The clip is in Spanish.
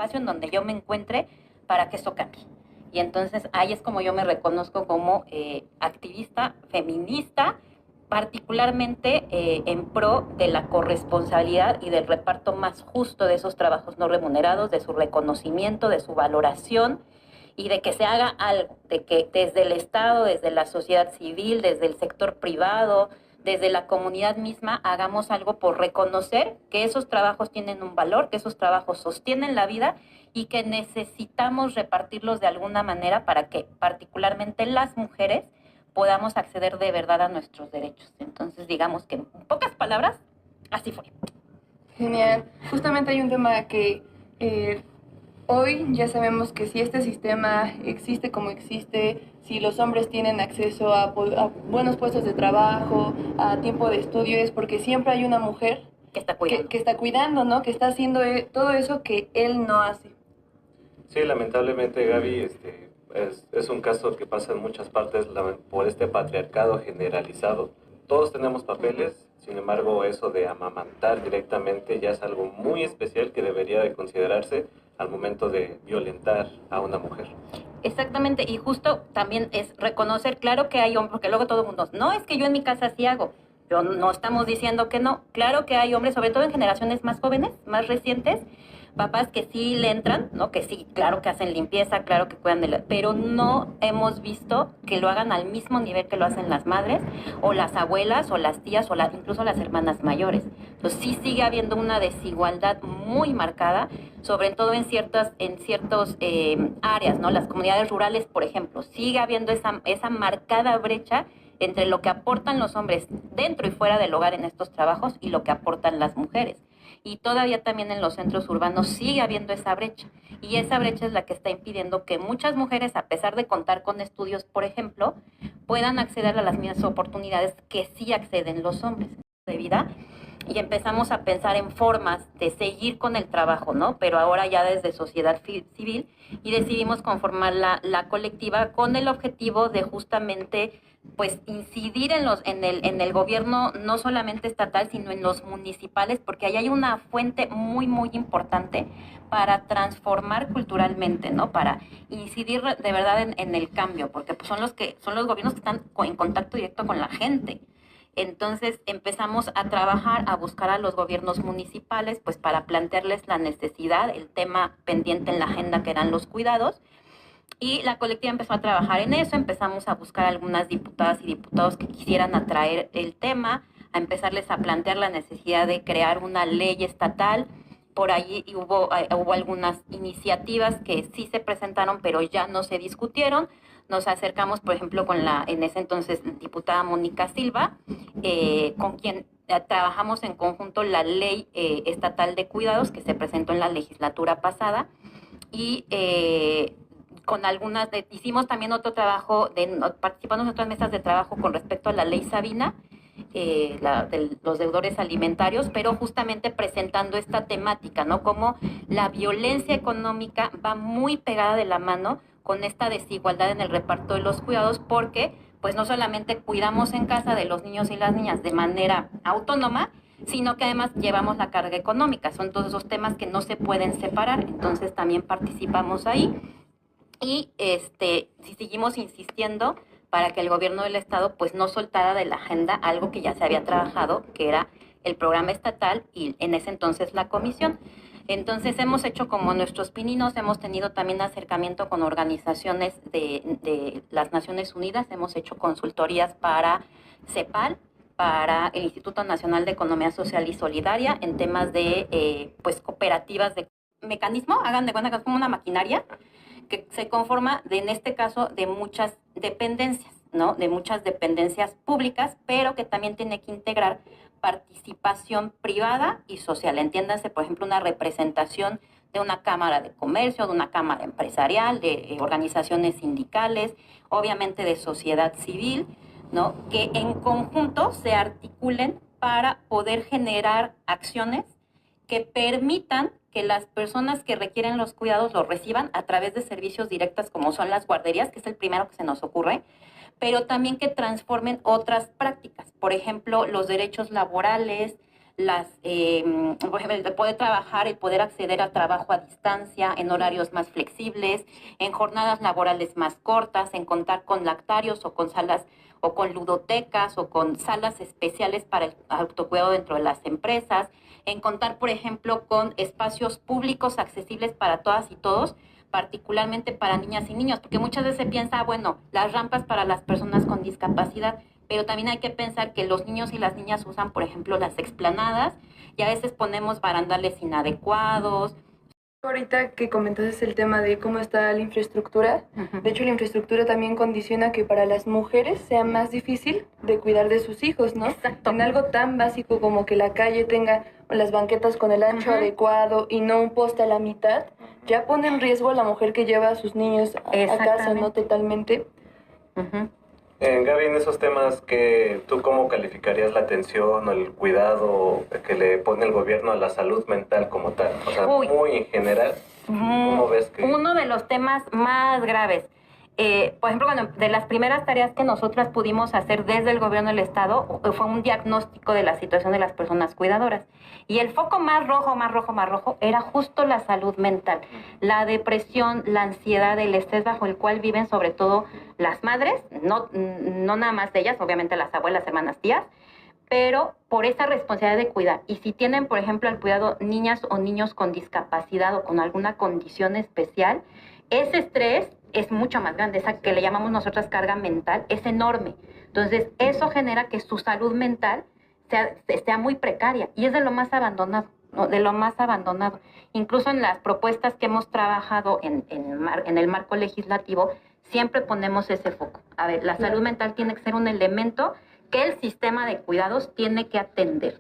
espacio en donde yo me encuentre para que eso cambie. Y entonces ahí es como yo me reconozco como activista feminista, particularmente en pro de la corresponsabilidad y del reparto más justo de esos trabajos no remunerados, de su reconocimiento, de su valoración y de que se haga algo, de que desde el Estado, desde la sociedad civil, desde el sector privado, desde la comunidad misma, hagamos algo por reconocer que esos trabajos tienen un valor, que esos trabajos sostienen la vida y que necesitamos repartirlos de alguna manera para que particularmente las mujeres podamos acceder de verdad a nuestros derechos. Entonces, digamos que en pocas palabras, así fue. Genial. Justamente hay un tema que hoy ya sabemos que si este sistema existe como existe, si los hombres tienen acceso a buenos puestos de trabajo, a tiempo de estudio, es porque siempre hay una mujer que está cuidando, que está cuidando, ¿no? Que está haciendo todo eso que él no hace. Sí, lamentablemente, Gaby, es un caso que pasa en muchas partes por este patriarcado generalizado. Todos tenemos papeles, sin embargo, eso de amamantar directamente ya es algo muy especial que debería de considerarse al momento de violentar a una mujer. Exactamente, y justo también es reconocer, claro que hay hombres, porque luego todo el mundo, no, es que yo en mi casa sí hago. Yo no estamos diciendo que no. Claro que hay hombres, sobre todo en generaciones más jóvenes, más recientes, papás que sí le entran, ¿no? Que sí, claro que hacen limpieza, claro que cuidan de la... Pero no hemos visto que lo hagan al mismo nivel que lo hacen las madres, o las abuelas, o las tías, o incluso las hermanas mayores. Entonces sí sigue habiendo una desigualdad muy marcada, sobre todo en ciertos áreas, ¿no? Las comunidades rurales, por ejemplo, sigue habiendo esa marcada brecha entre lo que aportan los hombres dentro y fuera del hogar en estos trabajos y lo que aportan las mujeres. Y todavía también en los centros urbanos sigue habiendo esa brecha. Y esa brecha es la que está impidiendo que muchas mujeres, a pesar de contar con estudios, por ejemplo, puedan acceder a las mismas oportunidades que sí acceden los hombres de vida. Y empezamos a pensar en formas de seguir con el trabajo, ¿no? Pero ahora ya desde sociedad civil, y decidimos conformar la colectiva con el objetivo de justamente pues incidir en el gobierno no solamente estatal, sino en los municipales, porque ahí hay una fuente muy, muy importante para transformar culturalmente, ¿no? Para incidir de verdad en el cambio, porque pues son los gobiernos que están en contacto directo con la gente. Entonces empezamos a trabajar, a buscar a los gobiernos municipales, pues para plantearles la necesidad, el tema pendiente en la agenda que eran los cuidados. Y la colectiva empezó a trabajar en eso, empezamos a buscar algunas diputadas y diputados que quisieran atraer el tema, a empezarles a plantear la necesidad de crear una ley estatal. Por allí hubo algunas iniciativas que sí se presentaron, pero ya no se discutieron. Nos acercamos, por ejemplo, con en ese entonces, diputada Mónica Silva, con quien trabajamos en conjunto la ley estatal de cuidados que se presentó en la legislatura pasada y con hicimos también otro trabajo, participamos en otras mesas de trabajo con respecto a la ley Sabina, de los deudores alimentarios, pero justamente presentando esta temática, ¿no? Como la violencia económica va muy pegada de la mano con esta desigualdad en el reparto de los cuidados, porque pues no solamente cuidamos en casa de los niños y las niñas de manera autónoma, sino que además llevamos la carga económica. Son todos esos temas que no se pueden separar, entonces también participamos ahí. Y si seguimos insistiendo para que el gobierno del estado pues no soltara de la agenda algo que ya se había trabajado, que era el programa estatal y en ese entonces la comisión. Entonces hemos hecho como nuestros pininos, hemos tenido también acercamiento con organizaciones de las Naciones Unidas, hemos hecho consultorías para CEPAL, para el Instituto Nacional de Economía Social y Solidaria en temas de pues cooperativas de mecanismo, hagan de cuenta que es como una maquinaria que se conforma en este caso de muchas dependencias, ¿no? De muchas dependencias públicas, pero que también tiene que integrar participación privada y social. Entiéndase, por ejemplo, una representación de una cámara de comercio, de una cámara empresarial, de organizaciones sindicales, obviamente de sociedad civil, ¿no? Que en conjunto se articulen para poder generar acciones que permitan que las personas que requieren los cuidados los reciban a través de servicios directos como son las guarderías, que es el primero que se nos ocurre, pero también que transformen otras prácticas, por ejemplo, los derechos laborales, por ejemplo, el de poder trabajar, el poder acceder al trabajo a distancia, en horarios más flexibles, en jornadas laborales más cortas, en contar con lactarios o con salas o con ludotecas o con salas especiales para el autocuidado dentro de las empresas, en contar, por ejemplo, con espacios públicos accesibles para todas y todos, particularmente para niñas y niños, porque muchas veces se piensa, bueno, las rampas para las personas con discapacidad, pero también hay que pensar que los niños y las niñas usan, por ejemplo, las explanadas y a veces ponemos barandales inadecuados. Ahorita que comentaste el tema de cómo está la infraestructura, de hecho la infraestructura también condiciona que para las mujeres sea más difícil de cuidar de sus hijos, ¿no? Exacto. En algo tan básico como que la calle tenga las banquetas con el ancho adecuado y no un poste a la mitad, ya pone en riesgo a la mujer que lleva a sus niños a casa, ¿no? Totalmente. Gaby, en esos temas, ¿tú cómo calificarías la atención o el cuidado que le pone el gobierno a la salud mental como tal? O sea, muy en general, ¿cómo ves que...? Uno de los temas más graves. Por ejemplo, de las primeras tareas que nosotras pudimos hacer desde el gobierno del Estado fue un diagnóstico de la situación de las personas cuidadoras. Y el foco más rojo era justo la salud mental, la depresión, la ansiedad, el estrés bajo el cual viven sobre todo las madres, no nada más de ellas, obviamente las abuelas, hermanas, tías, pero por esa responsabilidad de cuidar. Y si tienen, por ejemplo, al cuidado niñas o niños con discapacidad o con alguna condición especial, ese estrés es mucho más grande, esa que le llamamos nosotras carga mental, es enorme. Entonces, eso genera que su salud mental sea muy precaria y es de lo más abandonado, ¿no? De lo más abandonado. Incluso en las propuestas que hemos trabajado en el marco legislativo, siempre ponemos ese foco. A ver, la salud mental tiene que ser un elemento que el sistema de cuidados tiene que atender.